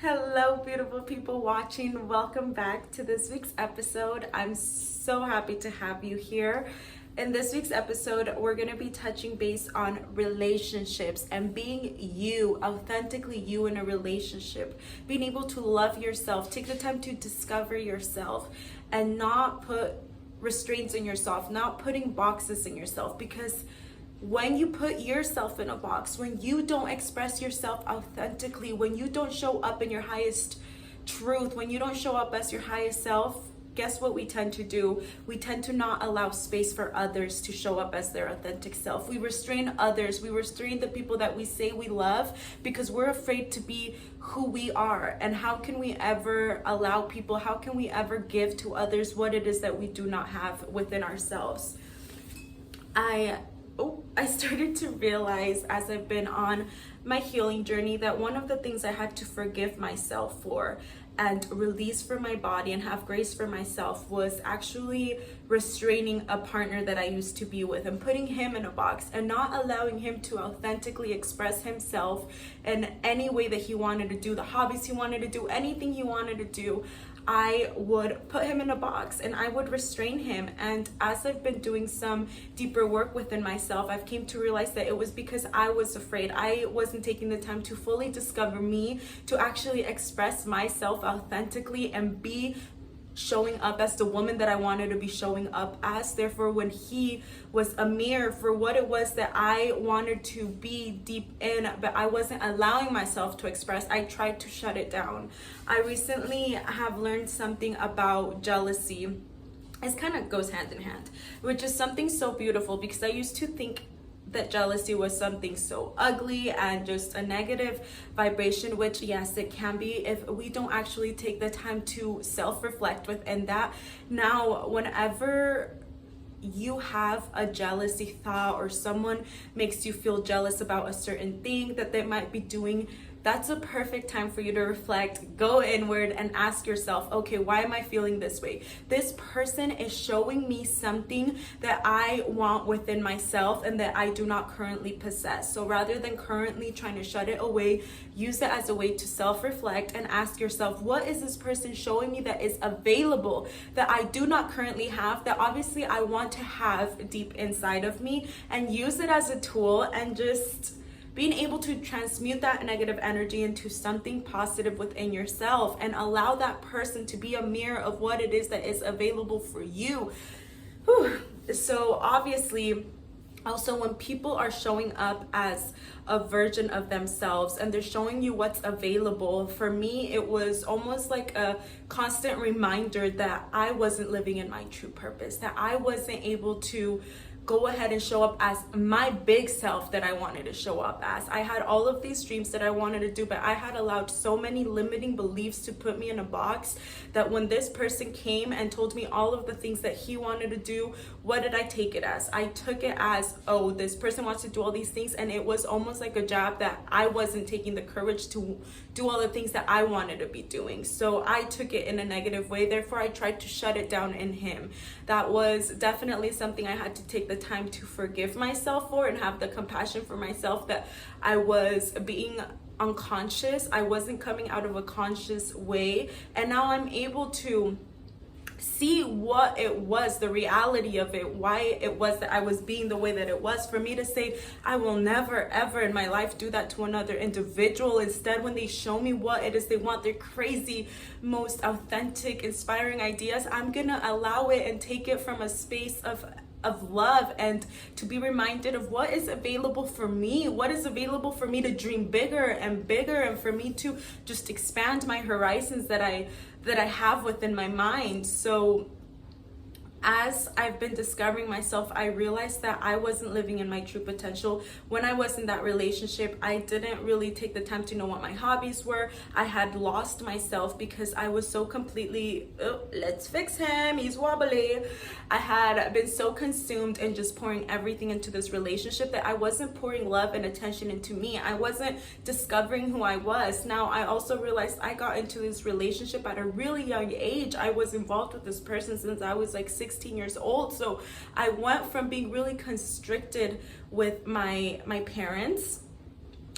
Hello, beautiful people watching. Welcome back to this week's episode. I'm so happy to have you here. In this week's episode, we're going to be touching base on relationships and being you, authentically you in a relationship. Being able to love yourself, take the time to discover yourself, and not put restraints in yourself, not putting boxes in yourself, because when you put yourself in a box, when you don't express yourself authentically, when you don't show up in your highest truth, when you don't show up as your highest self, guess what we tend to do? We tend to not allow space for others to show up as their authentic self. We restrain others. We restrain the people that we say we love because we're afraid to be who we are. And how can we ever allow people, how can we ever give to others what it is that we do not have within ourselves? I started to realize as I've been on my healing journey that one of the things I had to forgive myself for and release for my body and have grace for myself was actually restraining a partner that I used to be with and putting him in a box and not allowing him to authentically express himself in any way that he wanted to do, the hobbies he wanted to do, anything he wanted to do. I would put him in a box and I would restrain him. And as I've been doing some deeper work within myself, I've came to realize that it was because I was afraid. I wasn't taking the time to fully discover me, to actually express myself authentically and be showing up as the woman that I wanted to be showing up as. Therefore, when he was a mirror for what it was that I wanted to be deep in, but I wasn't allowing myself to express, I tried to shut it down. I recently have learned something about jealousy. It kind of goes hand in hand, which is something so beautiful because I used to think that jealousy was something so ugly and just a negative vibration, which yes, it can be if we don't actually take the time to self-reflect within that. Now, whenever you have a jealousy thought or someone makes you feel jealous about a certain thing that they might be doing, that's a perfect time for you to reflect, go inward and ask yourself, okay, why am I feeling this way? This person is showing me something that I want within myself and that I do not currently possess. So rather than currently trying to shut it away, use it as a way to self-reflect and ask yourself, what is this person showing me that is available that I do not currently have, that obviously I want to have deep inside of me, and use it as a tool and just being able to transmute that negative energy into something positive within yourself and allow that person to be a mirror of what it is that is available for you. Whew. So obviously, also when people are showing up as a version of themselves and they're showing you what's available, for me, it was almost like a constant reminder that I wasn't living in my true purpose, that I wasn't able to go ahead and show up as my big self that I wanted to show up as. I had all of these dreams that I wanted to do, but I had allowed so many limiting beliefs to put me in a box that when this person came and told me all of the things that he wanted to do, what did I take it as? I took it as, oh, this person wants to do all these things, and it was almost like a jab that I wasn't taking the courage to do all the things that I wanted to be doing. So I took it in a negative way. Therefore, I tried to shut it down in him. That was definitely something I had to take the time to forgive myself for and have the compassion for myself, that I was being unconscious. I wasn't coming out of a conscious way. And now I'm able to see what it was, the reality of it, why it was that I was being the way that it was. For me to say, I will never ever in my life do that to another individual. Instead, when they show me what it is they want, their crazy, most authentic, inspiring ideas, I'm gonna allow it and take it from a space of love, and to be reminded of what is available for me, what is available for me to dream bigger and bigger, and for me to just expand my horizons that I have within my mind. So as I've been discovering myself, I realized that I wasn't living in my true potential. When I was in that relationship, I didn't really take the time to know what my hobbies were. I had lost myself because I was so completely, oh, let's fix him, he's wobbly. I had been so consumed in just pouring everything into this relationship that I wasn't pouring love and attention into me. I wasn't discovering who I was. Now, I also realized I got into this relationship at a really young age. I was involved with this person since I was like 16 years old. So I went from being really constricted with my parents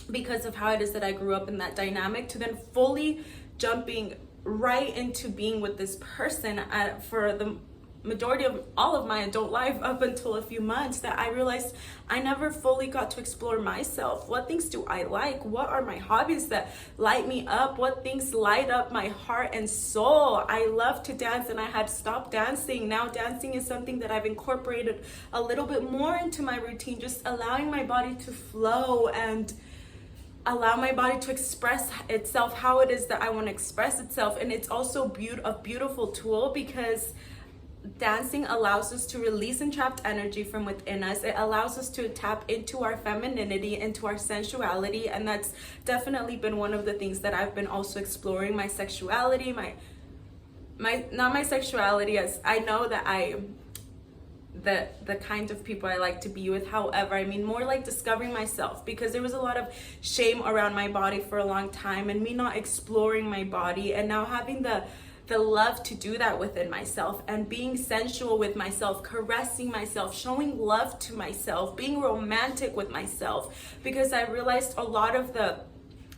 because of how it is that I grew up in that dynamic, to then fully jumping right into being with this person for the majority of all of my adult life up until a few months, that I realized I never fully got to explore myself. What things do I like? What are my hobbies that light me up? What things light up my heart and soul? I love to dance, and I had stopped dancing. Now dancing is something that I've incorporated a little bit more into my routine, just allowing my body to flow and allow my body to express itself how it is that I want to express itself. And it's also a beautiful tool, because dancing allows us to release entrapped energy from within us. It allows us to tap into our femininity, into our sensuality, and that's definitely been one of the things that I've been also exploring. My sexuality, my not my sexuality, as I know that the kind of people I like to be with. However, I mean more like discovering myself, because there was a lot of shame around my body for a long time, and me not exploring my body, and now having the love to do that within myself, and being sensual with myself, caressing myself, showing love to myself, being romantic with myself, because I realized a lot of the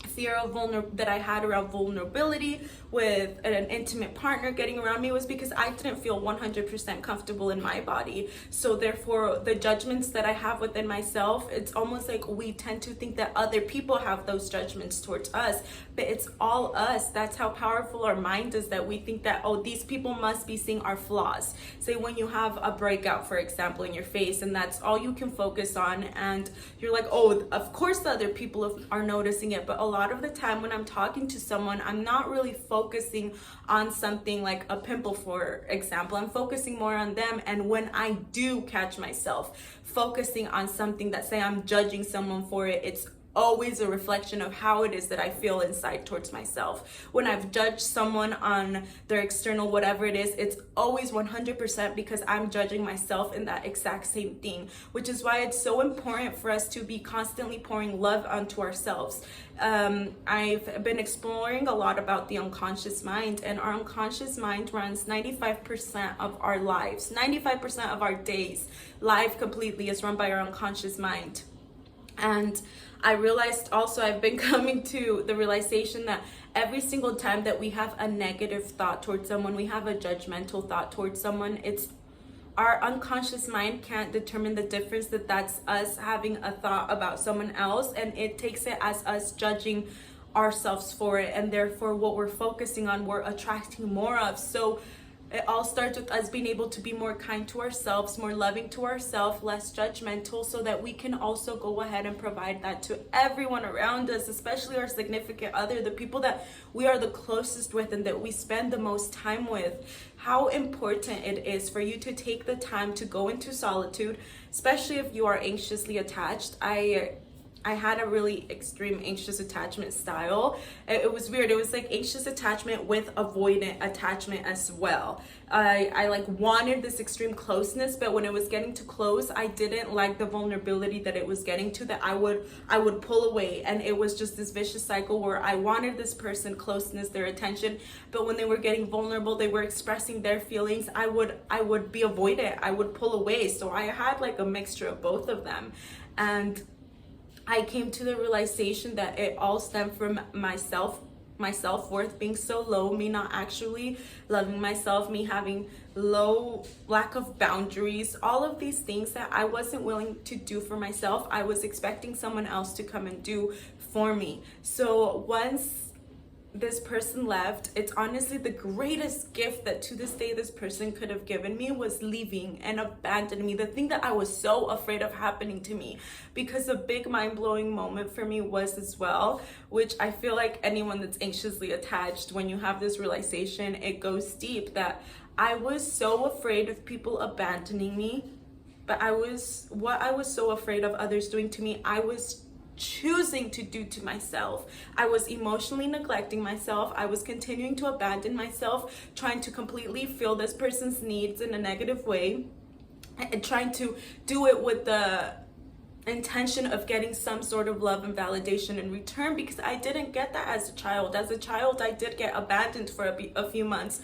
fear of that I had around vulnerability with an intimate partner getting around me was because I didn't feel 100% comfortable in my body. So therefore, the judgments that I have within myself, it's almost like we tend to think that other people have those judgments towards us, but it's all us. That's how powerful our mind is, that we think that, oh, these people must be seeing our flaws. Say when you have a breakout, for example, in your face, and that's all you can focus on, and you're like, oh, of course the other people are noticing it. But a lot of the time when I'm talking to someone, I'm not really focusing on something like a pimple, for example. I'm focusing more on them. And when I do catch myself focusing on something that, say I'm judging someone for it, it's always a reflection of how it is that I feel inside towards myself. When I've judged someone on their external whatever it is, it's always 100% because I'm judging myself in that exact same thing, which is why it's so important for us to be constantly pouring love onto ourselves. I've been exploring a lot about the unconscious mind, and our unconscious mind runs 95% of our lives. 95% of our days, life completely, is run by our unconscious mind. And I realized also, I've been coming to the realization that every single time that we have a negative thought towards someone, we have a judgmental thought towards someone, it's our unconscious mind can't determine the difference that that's us having a thought about someone else, and it takes it as us judging ourselves for it, and therefore what we're focusing on, we're attracting more of. So it all starts with us being able to be more kind to ourselves, more loving to ourselves, less judgmental, so that we can also go ahead and provide that to everyone around us, especially our significant other, the people that we are the closest with and that we spend the most time with. How important it is for you to take the time to go into solitude, especially if you are anxiously attached. I had a really extreme anxious attachment style. It was weird. It was like anxious attachment with avoidant attachment as well. I like wanted this extreme closeness, but when it was getting too close, I didn't like the vulnerability that it was getting to, that I would pull away. And it was just this vicious cycle where I wanted this person closeness, their attention, but when they were getting vulnerable, they were expressing their feelings, I would be avoidant. I would pull away. So I had like a mixture of both of them. And I came to the realization that it all stemmed from my self-worth being so low, me not actually loving myself, me having lack of boundaries, all of these things that I wasn't willing to do for myself. I was expecting someone else to come and do for me. So once this person left, it's honestly the greatest gift that to this day this person could have given me, was leaving and abandoning me. The thing that I was so afraid of happening to me, because a big mind-blowing moment for me was as well, which I feel like anyone that's anxiously attached, when you have this realization, it goes deep, that I was so afraid of people abandoning me, but what I was so afraid of others doing to me, I was choosing to do to myself. I was emotionally neglecting myself. I was continuing to abandon myself, trying to completely fill this person's needs in a negative way, and trying to do it with the intention of getting some sort of love and validation in return, because I didn't get that as a child. As a child, I did get abandoned for a few months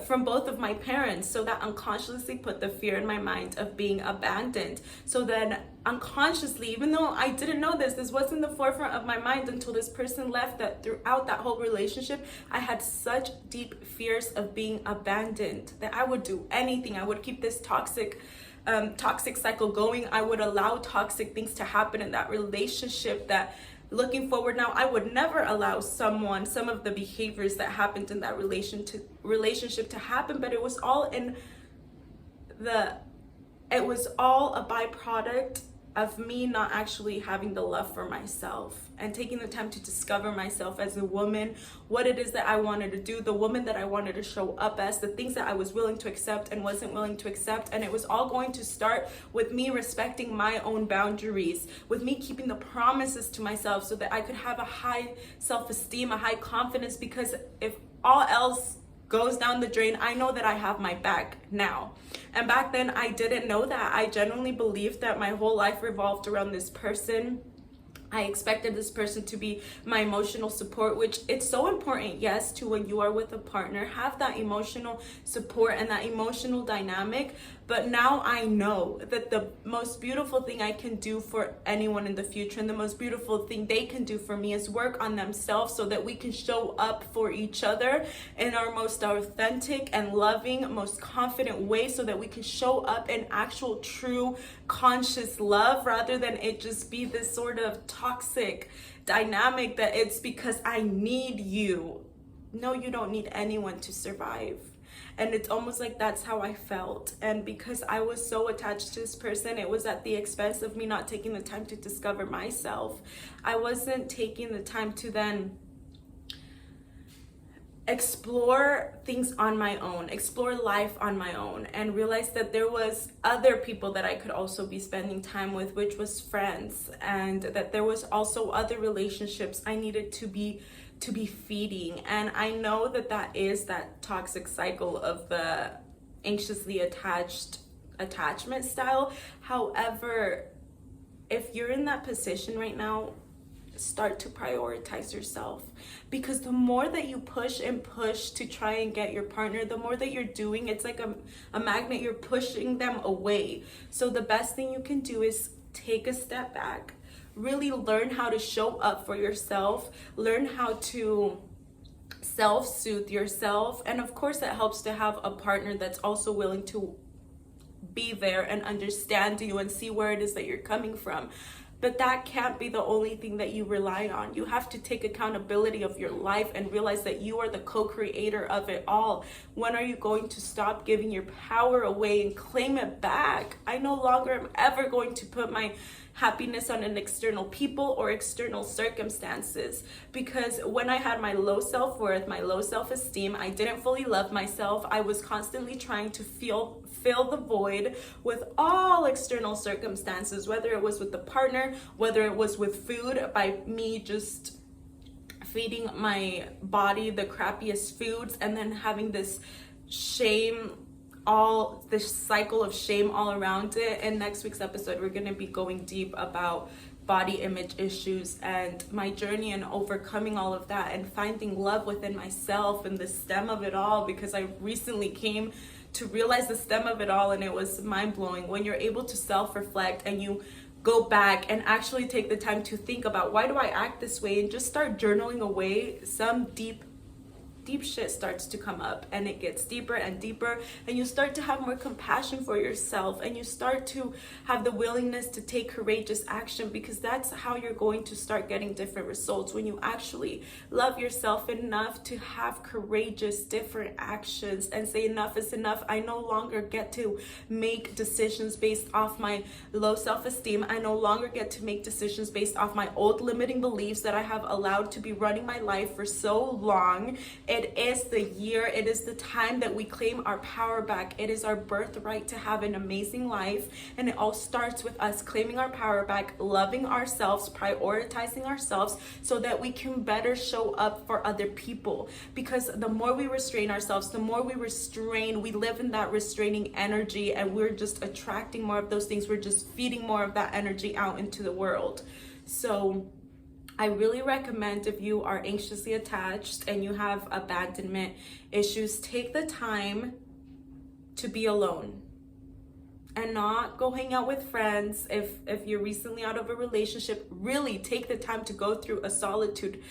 from both of my parents, so that unconsciously put the fear in my mind of being abandoned. So then unconsciously, even though I didn't know this wasn't the forefront of my mind until this person left, that throughout that whole relationship, I had such deep fears of being abandoned that I would do anything. I would keep this toxic cycle going. I would allow toxic things to happen in that relationship, that looking forward now, I would never allow some of the behaviors that happened in that relationship to happen. But it was all a byproduct of me not actually having the love for myself and taking the time to discover myself as a woman, what it is that I wanted to do, the woman that I wanted to show up as, the things that I was willing to accept and wasn't willing to accept. And it was all going to start with me respecting my own boundaries, with me keeping the promises to myself so that I could have a high self-esteem, a high confidence, because if all else goes down the drain, I know that I have my back now. And back then I didn't know that. I genuinely believed that my whole life revolved around this person. I expected this person to be my emotional support, which it's so important, yes, to when you are with a partner, have that emotional support and that emotional dynamic. But now I know that the most beautiful thing I can do for anyone in the future, and the most beautiful thing they can do for me, is work on themselves so that we can show up for each other in our most authentic and loving, most confident way, so that we can show up in actual, true, conscious love, rather than it just be this sort of toxic dynamic that it's because I need you. No, you don't need anyone to survive. And it's almost like that's how I felt. And because I was so attached to this person, it was at the expense of me not taking the time to discover myself. I wasn't taking the time to then explore things on my own, explore life on my own, and realize that there was other people that I could also be spending time with, which was friends, and that there was also other relationships I needed to be feeding. And I know that that is that toxic cycle of the anxiously attachment style. However, if you're in that position right now, start to prioritize yourself, because the more that you push and push to try and get your partner, the more that you're doing, it's like a magnet, you're pushing them away. So the best thing you can do is take a step back, really learn how to show up for yourself, learn how to self-soothe yourself. And of course, it helps to have a partner that's also willing to be there and understand you and see where it is that you're coming from. But that can't be the only thing that you rely on. You have to take accountability of your life and realize that you are the co-creator of it all. When are you going to stop giving your power away and claim it back? I no longer am ever going to put my happiness on an external people or external circumstances, because when I had my low self-worth, my low self-esteem, I didn't fully love myself. I was constantly trying to fill the void with all external circumstances, whether it was with the partner, whether it was with food, by me just feeding my body the crappiest foods, and then having this cycle of shame all around it. In next week's episode, we're going to be going deep about body image issues and my journey and overcoming all of that and finding love within myself and the stem of it all, because I recently came to realize the stem of it all, and it was mind-blowing. When you're able to self-reflect and you go back and actually take the time to think about, why do I act this way, and just start journaling away, some deep shit starts to come up, and it gets deeper and deeper, and you start to have more compassion for yourself, and you start to have the willingness to take courageous action, because that's how you're going to start getting different results. When you actually love yourself enough to have courageous different actions and say, enough is enough. I no longer get to make decisions based off my low self-esteem. I no longer get to make decisions based off my old limiting beliefs that I have allowed to be running my life for so long. It is the year, it is the time that we claim our power back. It is our birthright to have an amazing life, and it all starts with us claiming our power back, loving ourselves, prioritizing ourselves, so that we can better show up for other people. Because the more we restrain ourselves, the more we live in that restraining energy, and we're just attracting more of those things. We're just feeding more of that energy out into the world. So I really recommend, if you are anxiously attached and you have abandonment issues, take the time to be alone. and not go hang out with friends. If you're recently out of a relationship, really take the time to go through a solitude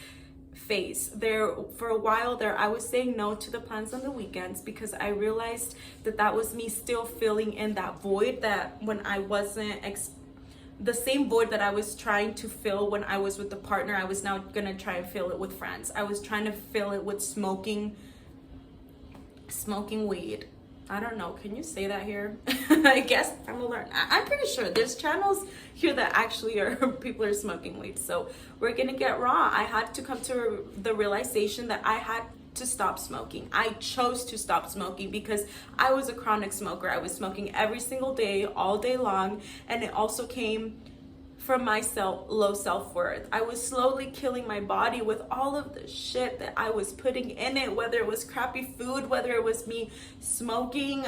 phase. There, for a while there, I was saying no to the plans on the weekends because I realized that that was me still filling in that void, that when I wasn't the same void that I was trying to fill when I was with the partner, I was now gonna try and fill it with friends. I was trying to fill it with smoking weed. I don't know, can you say that here? I guess I'm gonna learn. I'm pretty sure there's channels here that actually are people are smoking weed. So we're gonna get raw. I had to come to the realization that I had to stop smoking. I chose to stop smoking because I was a chronic smoker. I was smoking every single day, all day long, and it also came from my low self-worth. I was slowly killing my body with all of the shit that I was putting in it, whether it was crappy food, whether it was me smoking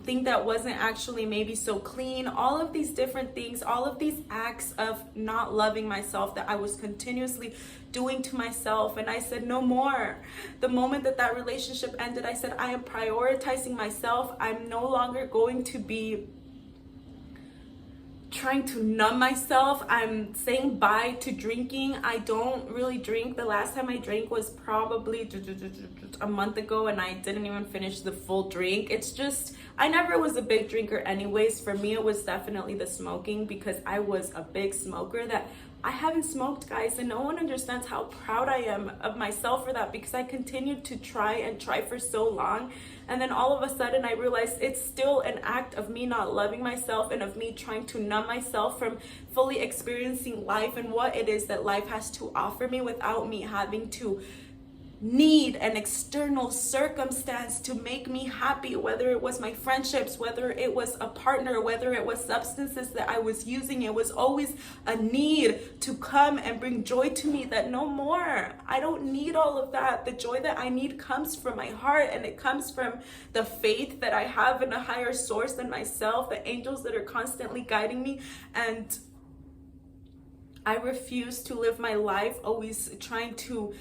thing that wasn't actually maybe so clean, all of these different things, all of these acts of not loving myself that I was continuously doing to myself. And I said no more. The moment that that relationship ended, I said I am prioritizing myself. I'm no longer going to be trying to numb myself. I'm saying bye to drinking. I don't really drink. The last time I drank was probably a month ago, and I didn't even finish the full drink. It's just, I never was a big drinker anyways. For me, it was definitely the smoking, because I was a big smoker that I haven't smoked, guys, and no one understands how proud I am of myself for that, because I continued to try for so long. And then all of a sudden I realized it's still an act of me not loving myself and of me trying to numb myself from fully experiencing life and what it is that life has to offer me without me having to need an external circumstance to make me happy, whether it was my friendships, whether it was a partner, whether it was substances that I was using. It was always a need to come and bring joy to me. That no more. I don't need all of that. The joy that I need comes from my heart, and it comes from the faith that I have in a higher source than myself, the angels that are constantly guiding me. And I refuse to live my life always trying to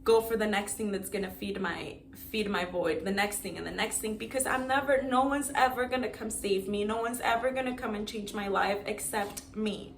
go for the next thing that's gonna feed my void, the next thing and the next thing, because no one's ever gonna come save me. No one's ever gonna come and change my life except me.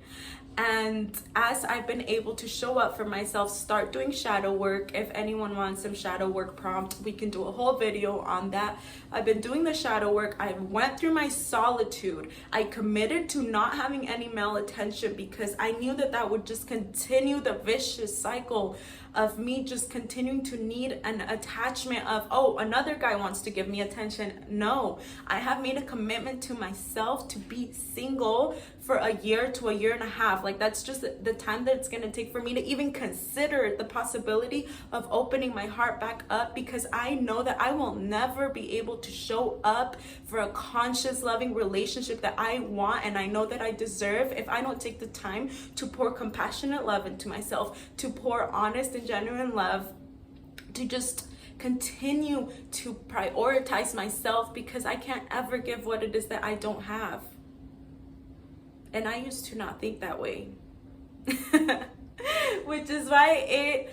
And as I've been able to show up for myself, start doing shadow work. If anyone wants some shadow work prompt, we can do a whole video on that. I've been doing the shadow work. I went through my solitude. I committed to not having any male attention because I knew that that would just continue the vicious cycle of me just continuing to need an attachment of, oh, another guy wants to give me attention. No, I have made a commitment to myself to be single for a year to a year and a half. Like, that's just the time that it's gonna take for me to even consider the possibility of opening my heart back up, because I know that I will never be able to show up for a conscious, loving relationship that I want and I know that I deserve if I don't take the time to pour compassionate love into myself, to pour honest and genuine love, to just continue to prioritize myself, because I can't ever give what it is that I don't have. And I used to not think that way. Which is why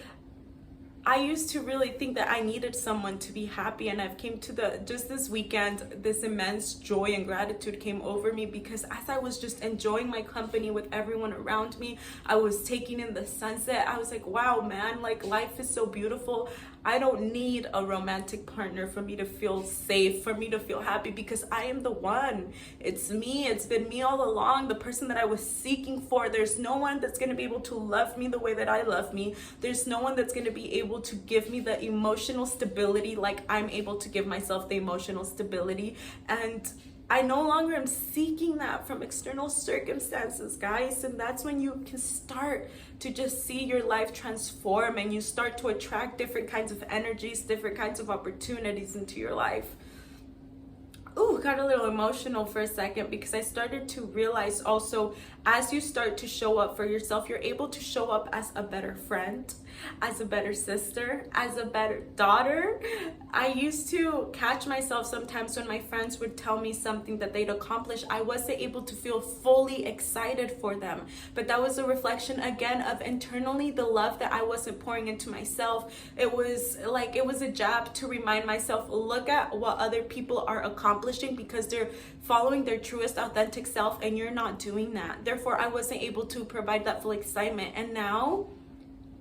I used to really think that I needed someone to be happy, and I've came to just this weekend, this immense joy and gratitude came over me, because as I was just enjoying my company with everyone around me, I was taking in the sunset. I was like, wow, man, like, life is so beautiful. I don't need a romantic partner for me to feel safe, for me to feel happy, because I am the one. It's me. It's been me all along, the person that I was seeking for. There's no one that's going to be able to love me the way that I love me. There's no one that's going to be able to give me the emotional stability like I'm able to give myself the emotional stability. And I no longer am seeking that from external circumstances, guys. And that's when you can start to just see your life transform, and you start to attract different kinds of energies, different kinds of opportunities into your life. Ooh, got a little emotional for a second, because I started to realize also, as you start to show up for yourself, you're able to show up as a better friend, as a better sister, as a better daughter. I used to catch myself sometimes when my friends would tell me something that they'd accomplished, I wasn't able to feel fully excited for them. But that was a reflection again of internally the love that I wasn't pouring into myself. It was a jab to remind myself, look at what other people are accomplishing because they're following their truest authentic self and you're not doing that. Therefore, I wasn't able to provide that full excitement. And now,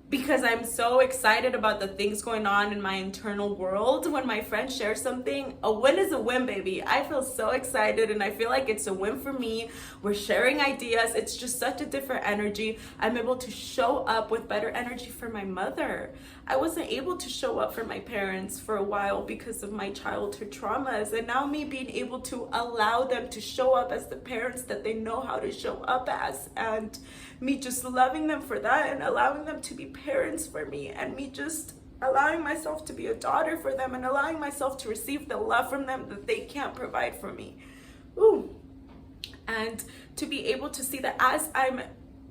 because I'm so excited about the things going on in my internal world, when my friends share something, a win is a win, baby. I feel so excited and I feel like it's a win for me. We're sharing ideas. It's just such a different energy. I'm able to show up with better energy for my mother. I wasn't able to show up for my parents for a while because of my childhood traumas, and now me being able to allow them to show up as the parents that they know how to show up as, and me just loving them for that and allowing them to be parents for me, and me just allowing myself to be a daughter for them and allowing myself to receive the love from them that they can't provide for me. Ooh. And to be able to see that as I'm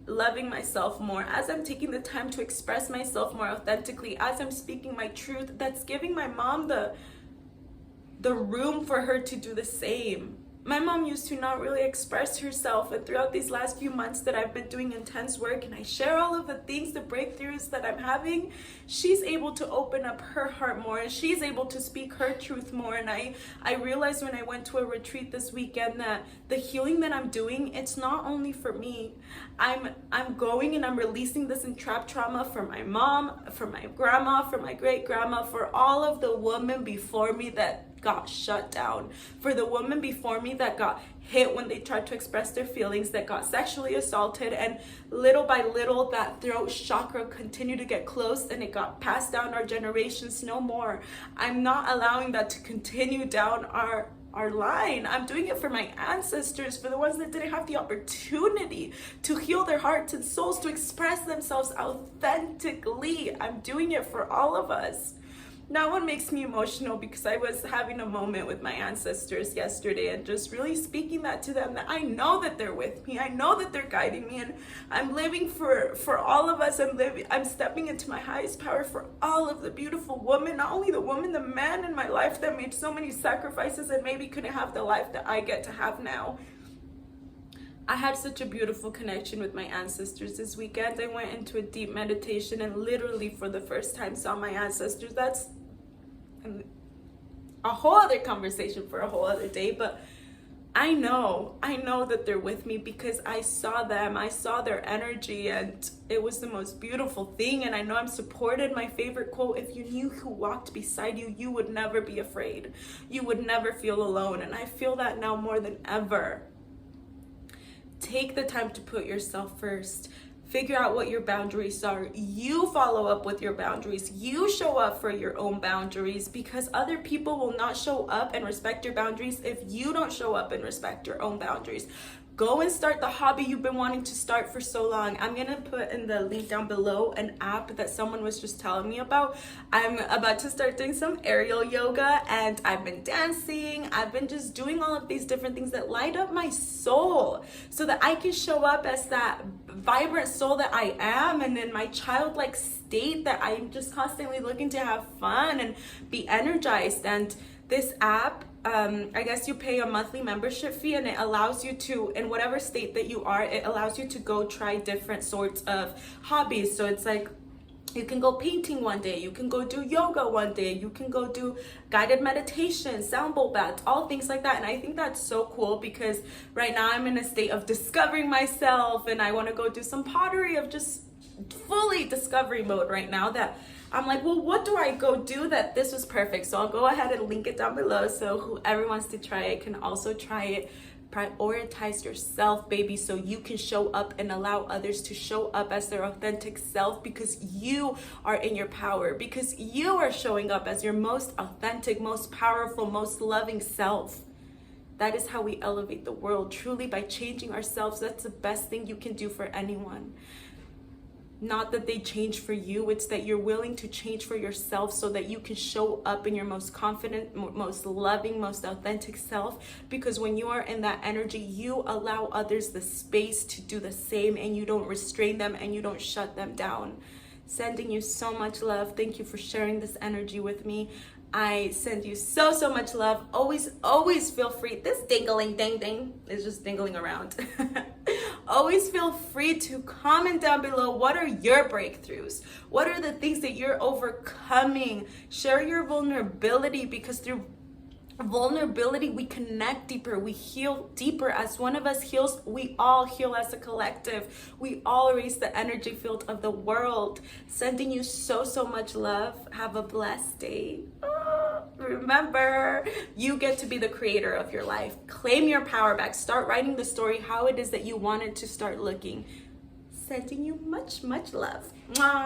loving myself more, as I'm taking the time to express myself more authentically, as I'm speaking my truth, that's giving my mom the room for her to do the same. My mom used to not really express herself, and throughout these last few months that I've been doing intense work and I share all of the things, the breakthroughs that I'm having, she's able to open up her heart more and she's able to speak her truth more. And I realized when I went to a retreat this weekend that the healing that I'm doing, it's not only for me. I'm going and I'm releasing this entrapped trauma for my mom, for my grandma, for my great grandma, for all of the women before me that got shut down, for the woman before me that got hit when they tried to express their feelings, that got sexually assaulted, and little by little that throat chakra continued to get closed and it got passed down our generations no more. I'm not allowing that to continue down our line. I'm doing it for my ancestors, for the ones that didn't have the opportunity to heal their hearts and souls, to express themselves authentically. I'm doing it for all of us. That one makes me emotional because I was having a moment with my ancestors yesterday and just really speaking that to them, that I know that they're with me. I know that they're guiding me, and I'm living for all of us. I'm stepping into my highest power for all of the beautiful women, not only the woman, the man in my life that made so many sacrifices and maybe couldn't have the life that I get to have now. I had such a beautiful connection with my ancestors this weekend. I went into a deep meditation and literally for the first time saw my ancestors. That's a whole other conversation for a whole other day, but I know that they're with me because I saw them, I saw their energy, and it was the most beautiful thing. And I know I'm supported. My favorite quote, if you knew who walked beside you, you would never be afraid. You would never feel alone. And I feel that now more than ever. Take the time to put yourself first. Figure out what your boundaries are. You follow up with your boundaries. You show up for your own boundaries, because other people will not show up and respect your boundaries if you don't show up and respect your own boundaries. Go and start the hobby you've been wanting to start for so long. I'm gonna put in the link down below an app that someone was just telling me about. I'm about to start doing some aerial yoga, and I've been dancing. I've been just doing all of these different things that light up my soul so that I can show up as that vibrant soul that I am, and in my childlike state that I'm just constantly looking to have fun and be energized. And this app, I guess you pay a monthly membership fee, and it allows you to, in whatever state that you are, it allows you to go try different sorts of hobbies. So it's like, you can go painting one day, you can go do yoga one day, you can go do guided meditation, sound bowl baths, all things like that. And I think that's so cool because right now I'm in a state of discovering myself, and I want to go do some pottery, of just fully discovery mode right now, that I'm like, well, what do I go do that this was perfect? So I'll go ahead and link it down below so whoever wants to try it can also try it. Prioritize yourself, baby, so you can show up and allow others to show up as their authentic self, because you are in your power, because you are showing up as your most authentic, most powerful, most loving self. That is how we elevate the world, truly, by changing ourselves. That's the best thing you can do for anyone. Not that they change for you, it's that you're willing to change for yourself so that you can show up in your most confident, most loving, most authentic self. Because when you are in that energy, you allow others the space to do the same, and you don't restrain them and you don't shut them down. Sending you so much love. Thank you for sharing this energy with me. I send you so much love. Always feel free. This dingling ding ding is just dingling around. Always feel free to comment down below. What are your breakthroughs? What are the things that you're overcoming? Share your vulnerability, because through vulnerability we connect deeper, we heal deeper. As one of us heals, we all heal as a collective. We all raise the energy field of the world. Sending you so much love. Have a blessed day. Remember, you get to be the creator of your life. Claim your power back. Start writing the story how it is that you want it to start looking. Sending you much love. Mwah.